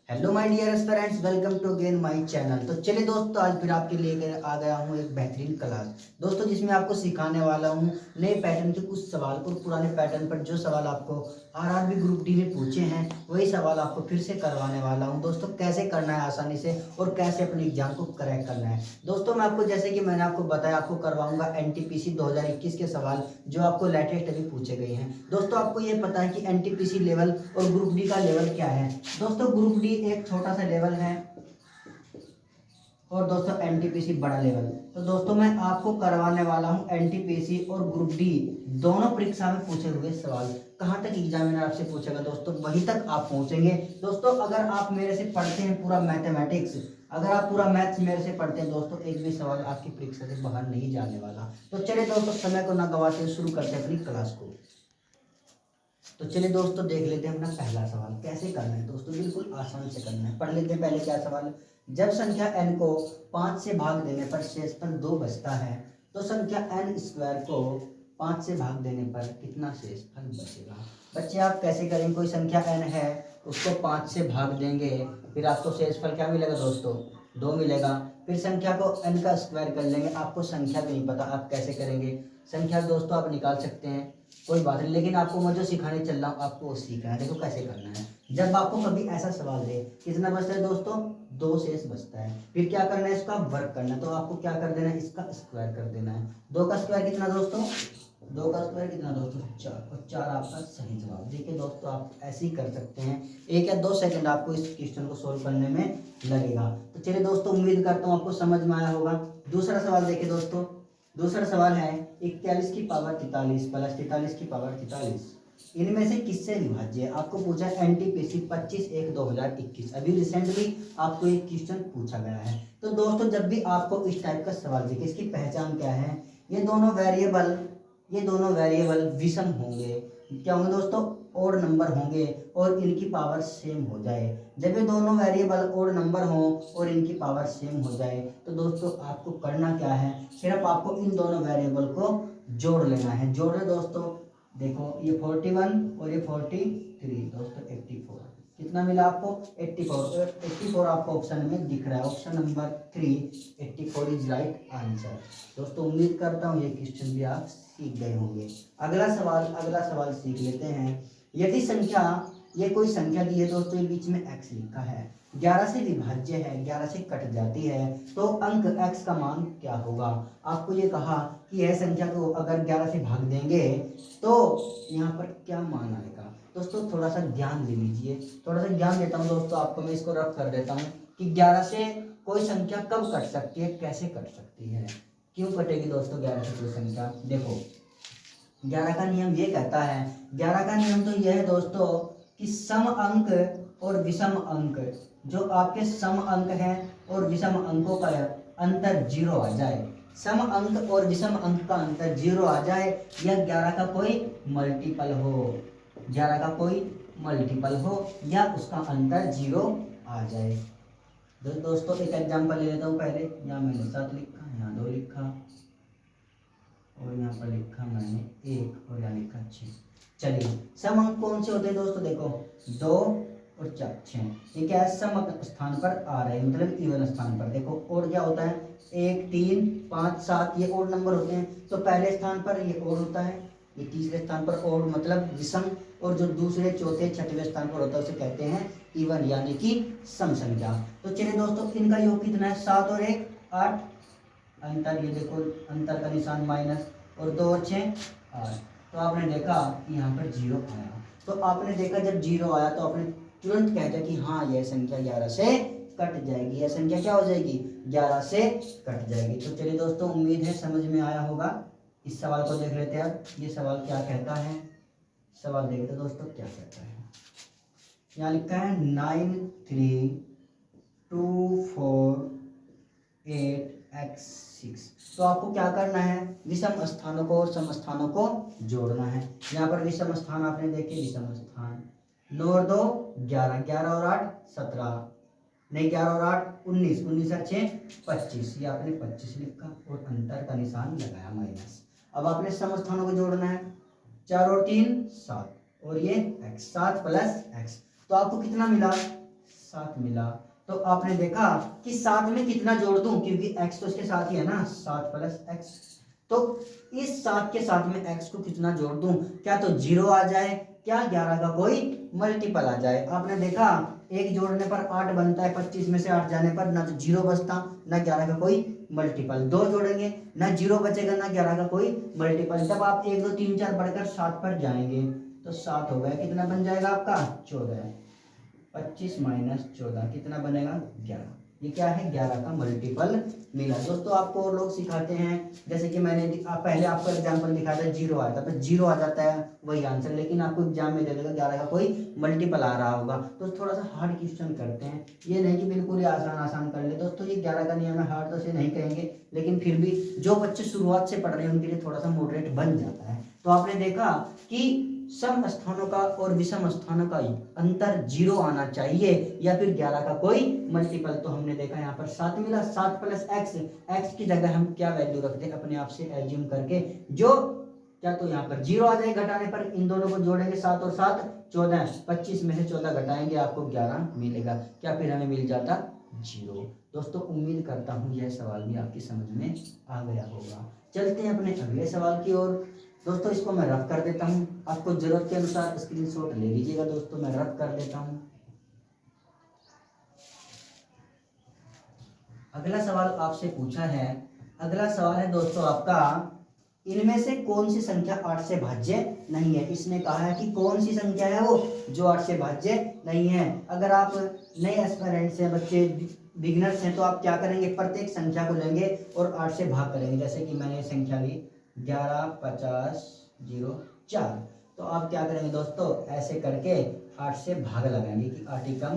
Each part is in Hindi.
Hello my dear friends, welcome to again my channel. तो चलिए दोस्तों, आज फिर आपके लिए आ गया हूँ एक बेहतरीन क्लास दोस्तों, जिसमें आपको सिखाने वाला हूँ नए पैटर्न के कुछ सवाल और पुराने पैटर्न पर जो सवाल आपको आरआरबी ग्रुप डी में पूछे हैं वही सवाल आपको फिर से करवाने वाला हूँ दोस्तों। कैसे करना है आसानी से और कैसे अपने एग्जाम को क्रैक करना है दोस्तों। मैं आपको जैसे कि मैंने आपको बताया, आपको करवाऊंगा एनटीपीसी 2021 के सवाल जो आपको लेटेस्ट अभी पूछे गए हैं दोस्तों। आपको ये पता है कि एनटीपीसी लेवल और ग्रुप डी का लेवल क्या है दोस्तों। ग्रुप डी एक छोटा सा लेवल है और दोस्तों एनटीपीसी बड़ा लेवल। तो दोस्तों मैं आपको करवाने वाला हूं एनटीपीसी और ग्रुप डी दोनों परीक्षा में पूछे हुए सवाल। कहां तक एग्जामिनर आपसे पूछेगा दोस्तों, वहीं तक आप पहुंचेंगे दोस्तों। अगर आप मेरे से पढ़ते हैं पूरा मैथमेटिक्स, अगर आप पूरा मैथ्स मेरे से पढ़ते हैं दोस्तों, एक भी सवाल आपकी परीक्षा से बाहर नहीं जाने वाला। तो चलिए दोस्तों, समय को ना गवाते हुए शुरू करते हैं अपनी क्लास को। तो चलिए दोस्तों, देख लेते हैं अपना पहला सवाल कैसे करना है दोस्तों। बिल्कुल आसान से करना है। पढ़ लेते हैं पहले क्या सवाल है। जब संख्या n को 5 से भाग देने पर शेषफल 2 बचता है तो संख्या n स्क्वायर को 5 से भाग देने पर कितना शेषफल बचेगा। बच्चे आप कैसे करेंगे, कोई संख्या n है उसको 5 से भाग देंगे, फिर आपको शेषफल क्या मिलेगा दोस्तों, 2 मिलेगा। फिर संख्या को n का स्क्वायर कर लेंगे। आपको संख्या भी नहीं पता, आप कैसे करेंगे। संख्या दोस्तों आप निकाल सकते हैं, कोई बात नहीं, लेकिन आपको मैं जो सिखाने चल रहा हूँ आपको वो सीखना है। देखो कैसे करना है। जब आपको कभी ऐसा सवाल दे कितना बचता है दोस्तों, 2 शेष बचता है, फिर क्या करना है, इसका वर्क करना है। तो आपको क्या कर देना है, इसका स्क्वायर कर देना है। 2 का स्क्वायर कितना दोस्तों, 2 का स्क्वायर कितना दोस्तों, 4, और 4 आपका सही जवाब। देखिए दोस्तों, आप ऐसे ही कर सकते हैं। 1 या 2 सेकंड आपको इस क्वेश्चन को सोल्व करने में लगेगा। तो चलिए दोस्तों, उम्मीद करता हूँ आपको समझ में आया होगा। दूसरा सवाल देखिए दोस्तों। दूसरा सवाल है 41 की पावर 43 प्लस 43 की पावर 43 इनमें से किससे विभाज्य है। आपको पूछा एनटीपीसी 25/1/2021, अभी रिसेंटली आपको एक क्वेश्चन पूछा गया है। तो दोस्तों, जब भी आपको इस टाइप का सवाल दिखे, इसकी पहचान क्या है, ये दोनों वेरिएबल विषम होंगे। क्या होंगे दोस्तों, ओड नंबर होंगे और इनकी पावर सेम हो जाए। जब ये दोनों वेरिएबल ओड नंबर हो और इनकी पावर सेम हो जाए तो दोस्तों आपको करना क्या है, सिर्फ आपको इन दोनों वेरिएबल को जोड़ लेना है। जोड़ रहे दोस्तों, देखो ये 41 और ये 43 दोस्तों 84। कितना मिला आपको, 84। 84 आपको ऑप्शन में दिख रहा है, option number 3 84 is right answer. दोस्तों उम्मीद करता हूँ ये क्वेश्चन भी आप सीख गए होंगे। अगला सवाल सीख लेते हैं। यदि संख्या, ये कोई संख्या दी है दोस्तों, ये बीच में x लिखा है, 11 से विभाज्य है, 11 से कट जाती है, तो अंक x का मान क्या होगा। आपको ये कहा कि यह संख्या को अगर 11 से भाग देंगे तो यहाँ पर क्या मान आएगा। दोस्तों थोड़ा सा ध्यान दे लीजिए, थोड़ा सा ज्ञान देता हूँ दोस्तों आपको। मैं इसको रफ कर देता हूँ कि 11 से कोई संख्या कब कट सकती है, कैसे कट सकती है, क्यों कटेगी दोस्तों 11 से कोई संख्या। देखो 11 का नियम ये कहता है, 11 का नियम तो यह है दोस्तों कि सम अंक और विषम अंक, जो आपके सम अंक हैं और विषम अंकों का अंतर 0 आ जाए, सम अंक और विषम अंक का अंतर 0 आ जाए, या 11 का कोई मल्टीपल हो, 11 का कोई मल्टीपल हो या उसका अंतर 0 आ जाए। दोस्तों एक एग्जांपल ले लेता हूँ पहले। यहाँ मैंने 7 लिखा, यहाँ 2 लिखा और यहाँ पर लिखा मैंने 1 और यहाँ लिखा 6। चलिए सम अंक कौन से होते हैं दोस्तों, देखो 2 और 4 6, ठीक है, सम स्थान पर आ रहे हैं, मतलब इवन स्थान पर। देखो और क्या होता है, 1 3 5 7 ये ओड नंबर होते हैं, तो पहले स्थान पर ये ओड होता है, ये तीसरे स्थान पर ओड मतलब विषम, और जो दूसरे चौथे छठवें स्थान पर होता है उसे कहते हैं इवन यानी कि सम संख्या। तो चलिए दोस्तों, इनका योग कितना है, 7 और 1 8, अंतर ये देखो अंतर का निशान माइनस, और 2 और 6 8। तो आपने देखा कि यहाँ पर 0 आया। तो आपने देखा जब 0 आया तो आपने तुरंत कह दिया कि हाँ यह संख्या 11 से कट जाएगी, यह संख्या क्या हो जाएगी, 11 से कट जाएगी। तो चलिए दोस्तों, उम्मीद है समझ में आया होगा। इस सवाल को देख लेते हैं अब, ये सवाल क्या कहता है। सवाल देखते दोस्तों क्या कहता है। यहाँ लिखा है 9 3 2 4 8 x 6। तो आपको क्या करना है, विषम स्थानों को और सम स्थानों को जोड़ना है। यहाँ पर विषम स्थान आपने देखे, विषम स्थान 9 और 2 11, 11 और 8 17, नहीं 11 और 8 19, 19 और 6 25, ये आपने 25 लिखा और अंतर का निशान लगाया माइनस। अब आपने सम स्थानों को जोड़ना है, 4 और 3 7 और ये x, 7 प्लस x, तो आपको कितना मिला 7 मिला। तो आपने देखा कि 7 में कितना जोड़ दूं, क्योंकि x तो इसके साथ ही है ना, 7 प्लस x। तो इस 7 के साथ में x को कितना जोड़ दूं, क्या तो 0 आ जाए, क्या 11 का कोई मल्टीपल आ जाए। आपने देखा एक जोड़ने पर 8 बनता है, 25 में से 8 जाने पर ना तो 0 बचता ना 11 का कोई मल्टीपल। 2 जोड़ेंगे ना 0 बचेगा ना 11 का कोई मल्टीपल। तब आप 1 2 3 4 बढ़कर 7 पर जाएंगे तो 7 हो गया, कितना बन जाएगा आपका 14। 25 माइनस 14 कितना बनेगा 11। ये क्या है 11 का मल्टीपल मिला। दोस्तों आपको और लोग सिखाते हैं, जैसे कि मैंने पहले आपको एग्जांपल दिखाया था 0 आया था, तो 0 आ जाता है वही आंसर, लेकिन आपको एग्जाम में दे देगा 11 का कोई मल्टीपल आ रहा होगा। तो थोड़ा सा हार्ड क्वेश्चन करते हैं, ये नहीं कि बिल्कुल ही आसान आसान कर ले। दोस्तों ये 11 का नियम है, हार्ड तो से नहीं कहेंगे, लेकिन फिर भी जो बच्चे शुरुआत से पढ़ रहे हैं उनके लिए थोड़ा सा मॉडरेट बन जाता है। तो आपने देखा कि सम स्थानों का और विषम स्थानों का अंतर 0 आना चाहिए या फिर 11 का कोई मल्टीपल। तो हमने देखा यहाँ पर 7 मिला, 7 प्लस x की जगह हम क्या वैल्यू रखते हैं अपने आप से एज्यूम करके, जो क्या तो यहाँ पर 0 आ जाए घटाने पर। इन दोनों को जोड़ेंगे 7 और 7 14, 25 में से 14 घटाएंगे आपको 11 मिलेगा, क्या फिर हमें मिल जाता 0। दोस्तों उम्मीद करता हूँ यह सवाल भी आपकी समझ में आ गया होगा। चलते हैं अपने अगले सवाल की ओर। दोस्तों इसको मैं रफ कर देता हूं, आपको जरूरत के अनुसार स्क्रीनशॉट ले लीजिएगा। दोस्तों मैं रफ कर देता हूं। अगला सवाल आपसे पूछा है, अगला सवाल है दोस्तों आपका, इनमें से कौन सी संख्या 8 से भाज्य नहीं है। इसने कहा है कि कौन सी संख्या है वो जो 8 से भाज्य नहीं है। अगर आप नए एस्पिरेंट्स हैं, बच्चे बिगिनर्स हैं, तो आप क्या करेंगे, प्रत्येक संख्या को लेंगे और 8 से भाग करेंगे। जैसे कि मैंने संख्या ली 11 50 0 4, तो आप क्या करेंगे दोस्तों, ऐसे करके 8 से भाग लगाएंगे कि 8 ही कम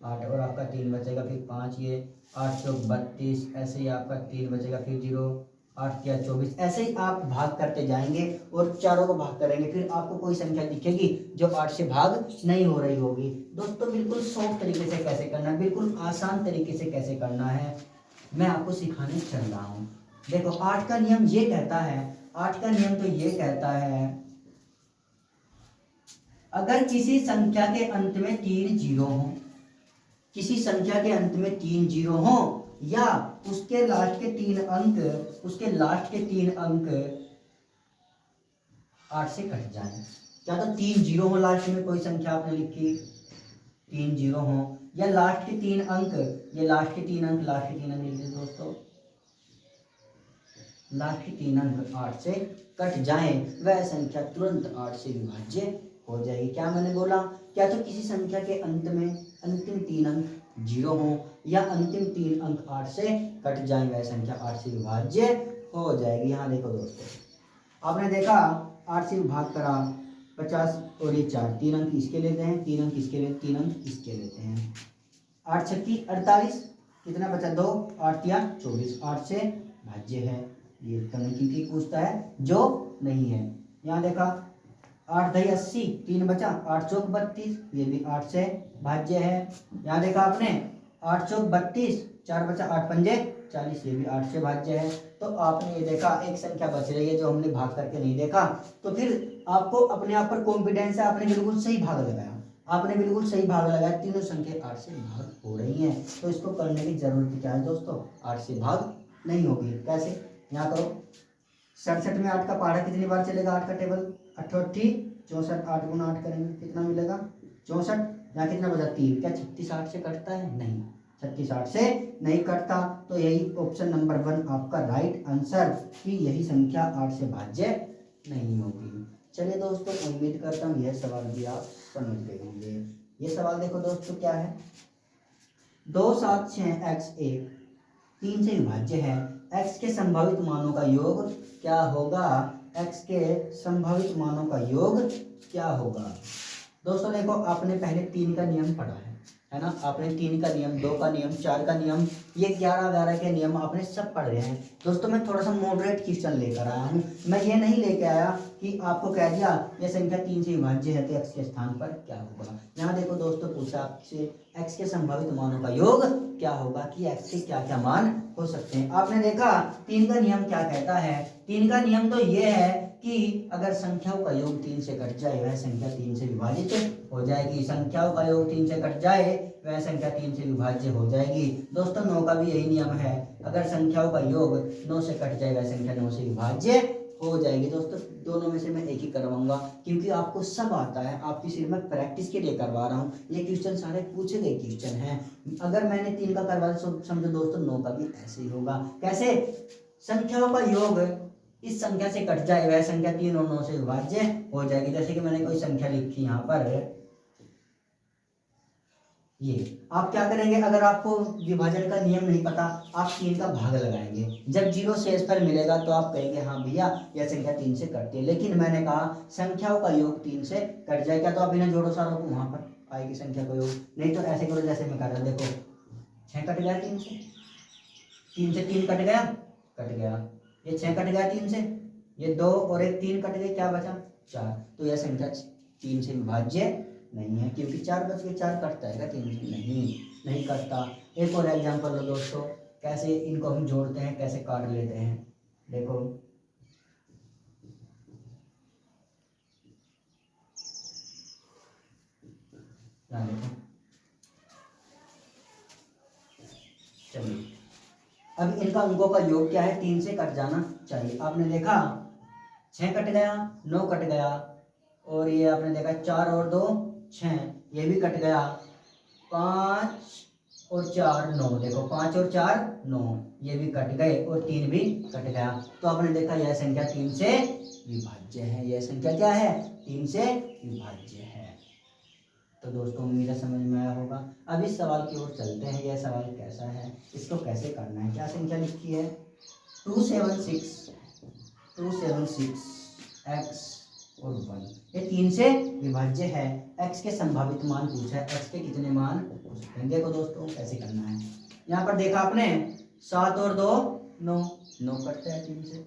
8 और आपका 3 बचेगा, फिर 5, ये 8 चौक 32, ऐसे ही आपका 3 बचेगा, फिर 0 8 क्या 24, ऐसे ही आप भाग करते जाएंगे और चारों को भाग करेंगे, फिर आपको कोई संख्या दिखेगी जो 8 से भाग नहीं हो रही होगी। दोस्तों बिल्कुल सॉफ्ट तरीके से कैसे करना है, बिल्कुल आसान तरीके से कैसे करना है, मैं आपको सिखाने चल रहा हूँ। देखो 8 का नियम ये कहता है, 8 का नियम तो ये कहता है, अगर किसी संख्या के अंत में 3 जीरो हो, किसी संख्या के अंत में 3 जीरो हो या उसके लास्ट के 3 अंक, उसके लास्ट के 3 अंक 8 से कट जाए। क्या तो 3 जीरो हो लास्ट में, कोई संख्या आपने लिखी 3 जीरो हो, या लास्ट के 3 अंक, ये लास्ट के 3 अंक, लास्ट के 3 अंक लिख दीजिए दोस्तों, लास्ट के 3 अंक 8 से कट जाए, वह संख्या तुरंत 8 से विभाज्य हो जाएगी। क्या मैंने बोला, क्या तो किसी संख्या के अंत में अंतिम 3 अंक 0 हो या अंतिम 3 अंक 8 से कट जाए, वह संख्या 8 से विभाज्य हो जाएगी। यहाँ देखो दोस्तों, आपने देखा 8 से विभाग करा 50 और ये 4, 3 अंक इसके लेते हैं, 3 अंक इसके लेते, 3 अंक इसके लेते हैं, 8 छक्की 48, कितना बचा 2, 8 या 24, 8 से भाज्य है। ये कमिटी की पूछता है जो नहीं है। यहाँ देखा 8 दही 80, 3 बचा, 8 चौक 32, ये भी 8 से भाज्य है। यहाँ देखा आपने 8 चौक 32, 4 बचा, 8 पंजे 40, ये भी 8 से भाज्य है। तो आपने ये देखा एक संख्या बच रही है जो हमने भाग करके नहीं देखा, तो फिर आपको अपने आप पर कॉन्फिडेंस है, आपने बिल्कुल सही भाग लगाया, आपने बिल्कुल सही भाग लगाया, तीनों संख्या 8 से भाग हो रही हैं। तो इसको करने की जरूरत क्या है दोस्तों, 8 से भाग नहीं होगी। कैसे, यहाँ करो 67 में 8 का पहाड़ा कितनी बार चलेगा, 8 का टेबल 88 64, 8 गुना 8 करेंगे कितना मिलेगा 64, यहाँ कितना बचा 3, क्या 36 8 से कटता है, नहीं 36 8 से नहीं कटता। तो यही ऑप्शन नंबर 1 आपका राइट आंसर, कि यही संख्या 8 से भाज्य नहीं होगी। चलिए दोस्तों, उम्मीद करता हूँ यह सवाल भी आप समझ गए होंगे। ये सवाल देखो दोस्तों क्या है, 2 7 6 x 1 3 से विभाज्य है, x के संभावित मानों का योग क्या होगा, x के संभावित मानों का योग क्या होगा। दोस्तों देखो, आपने पहले 3 का नियम पढ़ा है ना, आपने 3 का नियम, 2 का नियम, 4 का नियम, ये 11 11 के नियम आपने सब पढ़ रहे हैं। दोस्तों मैं थोड़ा सा मॉडरेट क्वेश्चन लेकर आया हूँ, मैं ये नहीं लेके आया कि आपको कह दिया ये संख्या 3 से विभाज्य है तो x के स्थान पर क्या होगा। यहाँ देखो दोस्तों, पूछा आपसे x के संभावित मानों का योग क्या होगा, कि x के क्या क्या मान हो सकते हैं। आपने देखा 3 का नियम क्या कहता है, 3 का नियम तो ये है कि अगर संख्याओं का योग 3 से कट जाए, वह संख्या 3 से विभाजित हो जाएगी। संख्याओं का योग 3 से कट जाए, वह संख्या 3 से विभाज्य हो जाएगी। दोस्तों 9 का भी यही नियम है, अगर संख्याओं का योग 9 से कट जाए वह संख्या 9 से विभाज्य हो जाएगी। दोस्तों दोनों में से मैं एक ही करवाऊंगा क्योंकि आपको सब आता है, आपकी सिर्फ मैं प्रैक्टिस के लिए करवा रहा हूँ। ये क्वेश्चन सारे पूछे गए क्वेश्चन हैं। अगर मैंने 3 का करवा दिया समझो दोस्तों 9 का भी ऐसे ही होगा। कैसे? संख्याओं का योग इस संख्या से कट जाए वह संख्या 3 और 9 से विभाज्य हो जाएगी। जैसे कि मैंने कोई संख्या लिखी यहाँ पर, ये आप क्या करेंगे, अगर आपको विभाजन का नियम नहीं पता आप 3 का भाग लगाएंगे, जब 0 शेष पर मिलेगा तो आप कहेंगे हाँ भैया यह संख्या 3 से कटती है। लेकिन मैंने कहा संख्याओं का योग 3 से कट जाए, क्या तो आप इन्हें जोड़ो सारों को, वहां पर आएगी संख्या का योग। नहीं तो ऐसे करो जैसे मैं कर रहा हूं, देखो 6 कट गया 3 से, 3 से 3 कट गया, ये 6 कट गया 3 से, ये 2 और एक 3 कट गए, क्या बचा 4। तो यह संख्या 3 से विभाज्य नहीं है क्योंकि 4 बच के 4 कटता है क्या 3 से? नहीं कटता। एक और एग्जांपल लो दोस्तों, कैसे इनको हम जोड़ते हैं, कैसे काट लेते हैं। देखो चलिए, अब इनका अंकों का योग क्या है, 3 से कट जाना चाहिए। आपने देखा 6 कट गया, 9 कट गया, और ये आपने देखा 4 और 2 6, ये भी कट गया, 5 और 4 9, देखो 5 और 4 9, ये भी कट गए और 3 भी कट गया। तो आपने देखा यह संख्या 3 से विभाज्य है। यह संख्या क्या है? 3 से विभाज्य है। तो दोस्तों उम्मीद है समझ में आया होगा। अब इस सवाल की ओर चलते हैं। यह सवाल कैसा है, इसको कैसे करना है। क्या संख्या लिखी है? 276 x और 1, ये 3 से विभाज्य है। x के संभावित मान पूछा है, x के कितने मान पूछते हैं। देखो दोस्तों कैसे करना है। यहाँ पर देखा आपने 7 और 2 9 कटते हैं 3 से,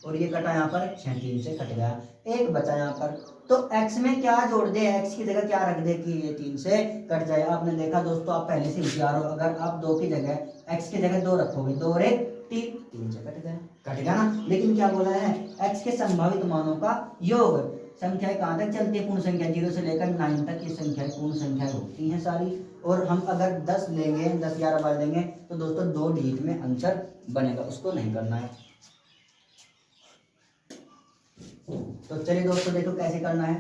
और ये कटा यहाँ पर 6, 3 से कट गया, एक बचा यहाँ पर। तो x में क्या जोड़ दे, x की जगह क्या रख दे कि ये 3 से कट जाए। आपने देखा दोस्तों, आप पहले से होशियार हो, अगर आप 2 की जगह x की जगह 2 रखोगे, 2 और 1 3 से कट गया ना। लेकिन क्या बोला है, x के संभावित मानों का योग। संख्याएं कहाँ तक चलती है? पूर्ण संख्या 0 से लेकर 9 तक ये संख्याएं पूर्ण संख्याएं होती हैं सारी। और हम अगर 10 लेंगे, 10 11 बार लेंगे तो दोस्तों 2 डिजिट में आंसर बनेगा, उसको नहीं करना है। तो चलिए दोस्तों देखो कैसे करना है।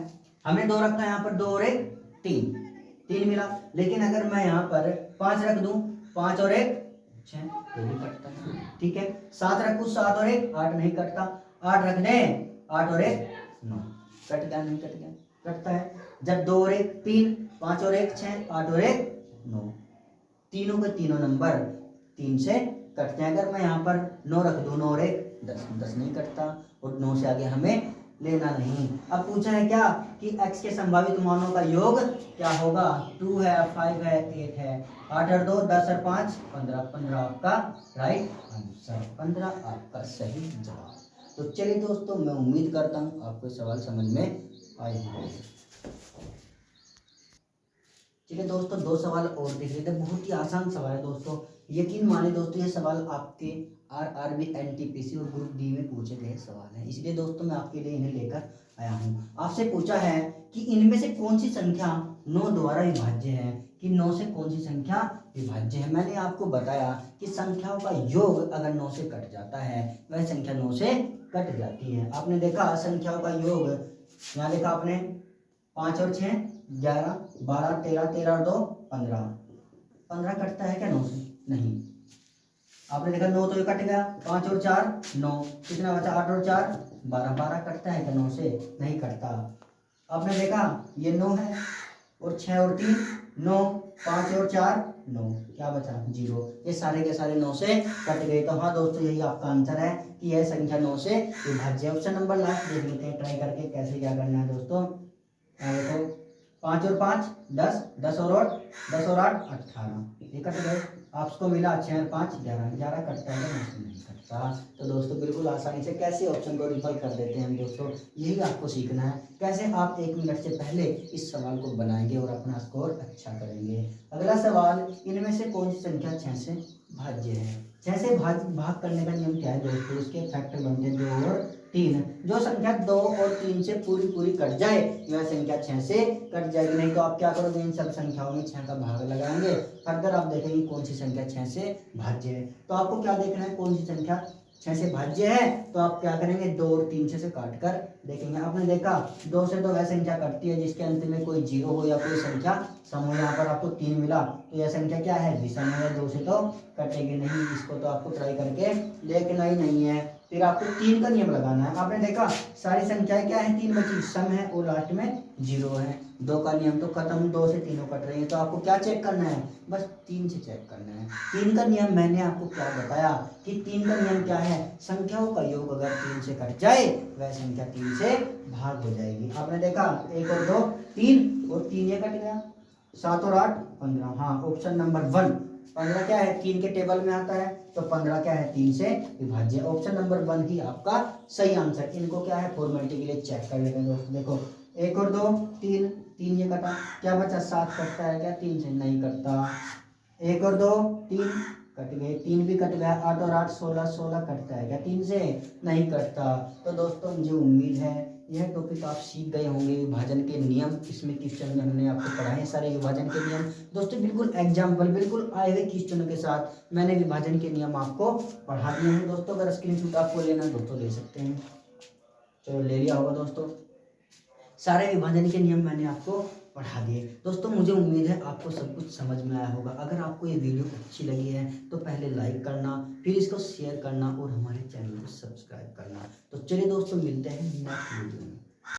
हमने 2 रखा है यहाँ पर, 2 और 1 3 मिला। लेकिन अगर मैं यहाँ पर 5 रख दूं, 5 और 1 6, ये भी कटता है, ठीक है। 7 रखूं, 7 और 1 8, नहीं कटता। 8 रख दें, 8 और 1 9, कट गया, नहीं कट गया, कटता है। जब 2 और 1 3, 5 और 1 6, 8 और 1 9, तीनों के तीनों नंबर 3 से कटते हैं। अगर मैं यहाँ पर 9 रख दूं, 9 और 1 10 नहीं कटता, और 9 से आगे हमें लेना नहीं। अब पूछा है क्या कि x के संभावित मानों का योग क्या होगा। 2 है, 5 है, 8 है, 8 और 2 10 और 5 15, 15 आपका राइट आंसर, 15 आपका सही जवाब। तो चलिए दोस्तों, मैं उम्मीद करता हूँ आपको सवाल समझ में आए होंगे। चलिए दोस्तों 2 सवाल और देख लेते हैं। बहुत ही आसान सवाल है दोस्तों, यकीन माने दोस्तों ये सवाल आपके आरआरबी एनटीपीसी और ग्रुप डी में पूछे गए सवाल हैं, इसलिए दोस्तों मैं आपके लिए इन्हें लेकर आया हूँ। आपसे पूछा है कि इनमें से कौन सी संख्या 9 द्वारा विभाज्य है, कि 9 से कौन सी संख्या विभाज्य है। मैंने आपको बताया कि संख्याओं का योग अगर 9 से कट जाता है वह संख्या 9 से कट जाती है। आपने देखा संख्याओं का योग, यहाँ देखा आपने 5 और 6 11 12 13, 13 और 2 15, 15 कटता है क्या 9 से? नहीं। आपने देखा 9 तो ये कट गया, 5 और 4 9, कितना बचा 8 और 4 12, 12 कटता है क्या 9 से? नहीं कटता। आपने देखा ये 9 है, और 6 और 3 9, 5 और 4 9, क्या बचा 0। ये सारे के सारे 9 से कट गए। तो हाँ दोस्तों यही आपका आंसर है कि यह संख्या 9 से विभाज्य है। ऑप्शन नंबर लास्ट देख लेते हैं ट्राई करके कैसे क्या करना है दोस्तों। देखो 5 और 5 10, 10 और 8 18, ये कट गए। आपको मिला 6 और 5 11, 11 कटता है नहीं कटता। तो दोस्तों बिल्कुल आसानी से कैसे ऑप्शन को रिफल कर देते हैं दोस्तों, यही आपको सीखना है। कैसे आप 1 मिनट से पहले इस सवाल को बनाएंगे और अपना स्कोर अच्छा करेंगे। अगला सवाल, इनमें से कौन सी संख्या 6 से भाज्य है। 6 से भाग करने का नियम क्या है दोस्तों, इसके फैक्टर बनते हैं 2 और 3। जो संख्या 2 और 3 से पूरी कट जाए वह संख्या 6 से कट जाएगी। नहीं तो आप क्या करोगे, इन सब संख्याओं में 6 संख्या का भाग लगाएंगे। फर्दर आप देखेंगे कौन सी संख्या 6 से भाज्य है। तो आपको क्या देखना है, कौन सी संख्या 6 से भाज्य है। तो आप क्या करेंगे, 2 और 3 6 से काट कर देखेंगे। आपने देखा 2 से तो वह संख्या कटती है जिसके अंत में कोई जीरो हो या कोई संख्या सम हो। यहाँ पर आपको 3 मिला तो यह संख्या क्या है, विषम है। 2 से तो कटेगी नहीं, इसको तो आपको ट्राई करके देखना ही नहीं है। फिर आपको 3 का नियम लगाना है। आपने देखा सारी संख्याएं क्या है, 3 बची, सम है और लास्ट में जीरो है। 2 का नियम तो खत्म, 2 से तीनों कट रही है। तो आपको क्या चेक करना है, बस 3 से चेक करना है। 3 का नियम मैंने आपको क्या बताया कि 3 का नियम क्या है, संख्याओं का योग अगर 3 से कट जाए वह संख्या 3 से भाग हो जाएगी। आपने देखा 1 और 2 3 और 3 ये कट गया, 7 और 8 15। हाँ, ऑप्शन नंबर 1 15 क्या है, 3 के टेबल में आता है। तो 15 क्या है, 3 से विभाज्य। ऑप्शन नंबर 1 ही आपका सही आंसर। इनको क्या है, फॉर्मेलिटी के लिए चेक कर लेते हैं दोस्तों। देखो 1 और 2 3 3 ये कटा, क्या बचा, 7 कटता है क्या 3 से, नहीं कटता। 1 और 2 3 कट गए, 3 भी कट गया। 8 और 8 16 16 कटता है क्या 3 से, नहीं कटता। तो दोस्तों मुझे उम्मीद है यह टॉपिक आप सीख गए होंगे, विभाजन के नियम। इसमें क्वेश्चन में हमने आपको पढ़ाए सारे विभाजन के नियम दोस्तों, बिल्कुल एग्जाम्पल, बिल्कुल आए हुए क्वेश्चनों के साथ मैंने विभाजन के नियम आपको पढ़ा दिए हैं दोस्तों। अगर स्क्रीनशॉट आपको लेना है दोस्तों ले सकते हैं। चलो ले लिया होगा दोस्तों, सारे विभाजन के नियम मैंने आपको पढ़ा दिए दोस्तों। मुझे उम्मीद है आपको सब कुछ समझ में आया होगा। अगर आपको ये वीडियो अच्छी लगी है तो पहले लाइक करना, फिर इसको शेयर करना और हमारे चैनल को सब्सक्राइब करना। तो चलिए दोस्तों, मिलते हैं नेक्स्ट वीडियो में।